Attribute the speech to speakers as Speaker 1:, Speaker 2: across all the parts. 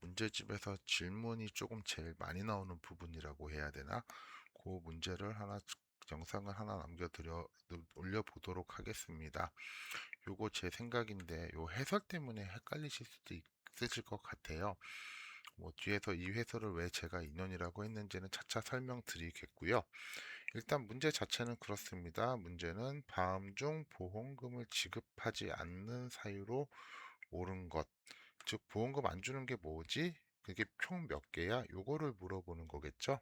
Speaker 1: 문제집에서 질문이 조금 제일 많이 나오는 부분이라고 해야 되나? 그 문제를 영상을 하나 올려보도록 하겠습니다. 요거 제 생각인데, 요 해설 때문에 헷갈리실 수도 있으실 것 같아요. 뭐, 뒤에서 이 해설을 왜 제가 인원이라고 했는지는 차차 설명드리겠고요. 일단 문제 자체는 그렇습니다. 문제는 다음 중 보험금을 지급하지 않는 사유로 옳은 것. 즉 보험금 안 주는 게 뭐지? 그게 총 몇 개야? 요거를 물어보는 거겠죠?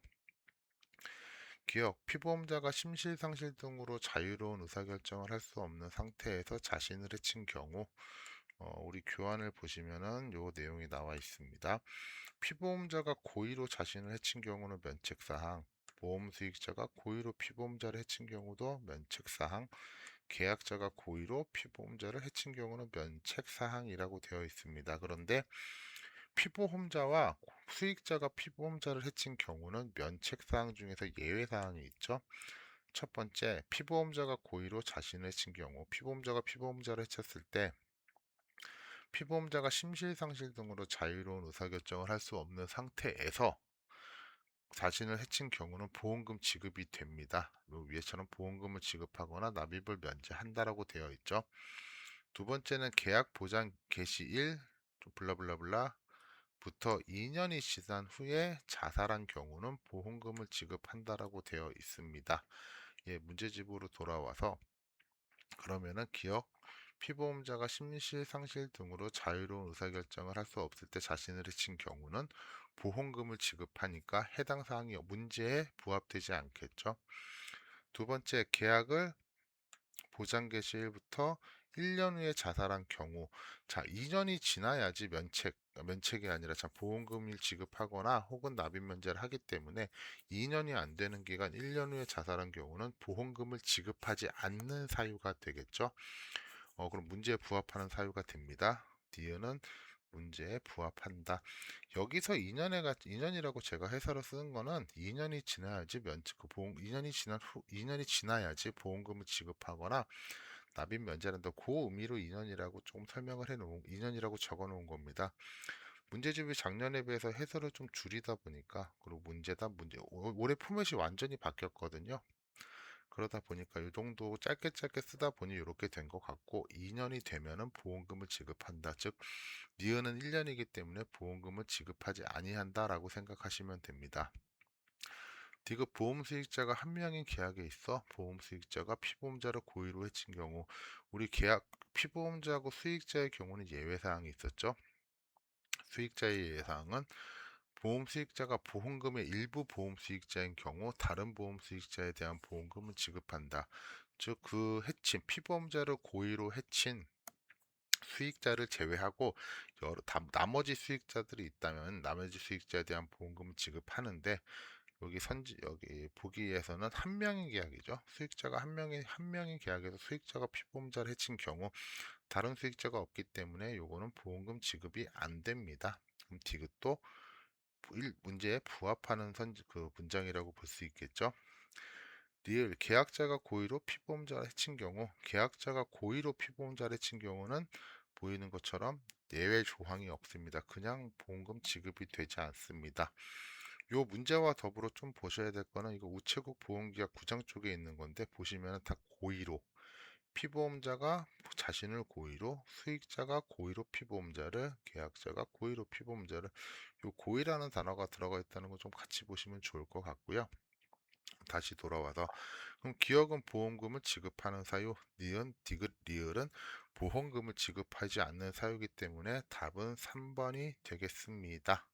Speaker 1: 기억, 피보험자가 심실상실 등으로 자유로운 의사결정을 할 수 없는 상태에서 자신을 해친 경우 우리 교환을 보시면은 요 내용이 나와 있습니다. 피보험자가 고의로 자신을 해친 경우는 면책사항, 보험 수익자가 고의로 피보험자를 해친 경우도 면책사항, 계약자가 고의로 피보험자를 해친 경우는 면책사항이라고 되어 있습니다. 그런데 피보험자와 수익자가 피보험자를 해친 경우는 면책사항 중에서 예외사항이 있죠. 첫 번째, 피보험자가 고의로 자신을 해친 경우, 피보험자가 피보험자를 해쳤을 때 피보험자가 심실상실 등으로 자유로운 의사결정을 할 수 없는 상태에서 자신을 해친 경우는 보험금 지급이 됩니다. 위에처럼 보험금을 지급하거나 납입을 면제한다라고 되어 있죠. 두 번째는 계약 보장 개시일 블라블라블라 부터 2년이 지난 후에 자살한 경우는 보험금을 지급한다라고 되어 있습니다. 예, 문제집으로 돌아와서 그러면은 기억 피보험자가 심실상실 등으로 자유로운 의사결정을 할 수 없을 때 자신을 해친 경우는 보험금을 지급하니까 해당 사항이 문제에 부합되지 않겠죠. 두 번째, 계약을 보장 개시일부터 1년 후에 자살한 경우, 자, 2년이 지나야지 면책이 아니라 자, 보험금을 지급하거나 혹은 납입 면제를 하기 때문에 2년이 안 되는 기간 1년 후에 자살한 경우는 보험금을 지급하지 않는 사유가 되겠죠. 그럼 문제에 부합하는 사유가 됩니다. D는 문제에 부합한다. 여기서 2년이라고 제가 해설을 쓰는 거는 2년이 지나야지 2년이 지나야지 보험금을 지급하거나 납입 면제한다. 그 의미로 2년이라고 조금 설명을 해 놓은 2년이라고 적어 놓은 겁니다. 문제집이 작년에 비해서 해설을 좀 줄이다 보니까 그리고 올해 포맷이 완전히 바뀌었거든요. 그러다 보니까 이 정도 짧게 짧게 쓰다 보니 이렇게 된 것 같고 2년이 되면은 보험금을 지급한다. 즉 니은은 1년이기 때문에 보험금을 지급하지 아니한다라고 생각하시면 됩니다. 디귿 보험 수익자가 한 명인 계약에 있어 보험 수익자가 피보험자를 고의로 해친 경우 우리 계약 피보험자하고 수익자의 경우는 예외사항이 있었죠. 수익자의 예외사항은 보험 수익자가 보험금의 일부 보험 수익자인 경우 다른 보험 수익자에 대한 보험금을 지급한다. 즉 그 해친 피보험자를 고의로 해친 수익자를 제외하고 나머지 수익자들이 있다면 나머지 수익자에 대한 보험금을 지급하는데 여기 보기에서는 한 명의 계약이죠. 수익자가 한 명의 계약에서 수익자가 피보험자를 해친 경우 다른 수익자가 없기 때문에 요거는 보험금 지급이 안 됩니다. 그럼 디귿도 문제에 부합하는 그 문장이라고 볼 수 있겠죠. 리을 계약자가 고의로 피보험자를 해친 경우 계약자가 고의로 피보험자를 해친 경우는 보이는 것처럼 예외 조항이 없습니다. 그냥 보험금 지급이 되지 않습니다. 요 문제와 더불어 좀 보셔야 될 거는 이거 우체국 보험계약 9장 쪽에 있는 건데 보시면 다 고의로 피보험자가 자신을 고의로 수익자가 고의로 피보험자를 계약자가 고의로 피보험자를 요 고의라는 단어가 들어가 있다는 거 좀 같이 보시면 좋을 것 같고요. 다시 돌아와서 그럼 기업은 보험금을 지급하는 사유, 니은, 디귿, 리을은 보험금을 지급하지 않는 사유이기 때문에 답은 3번이 되겠습니다.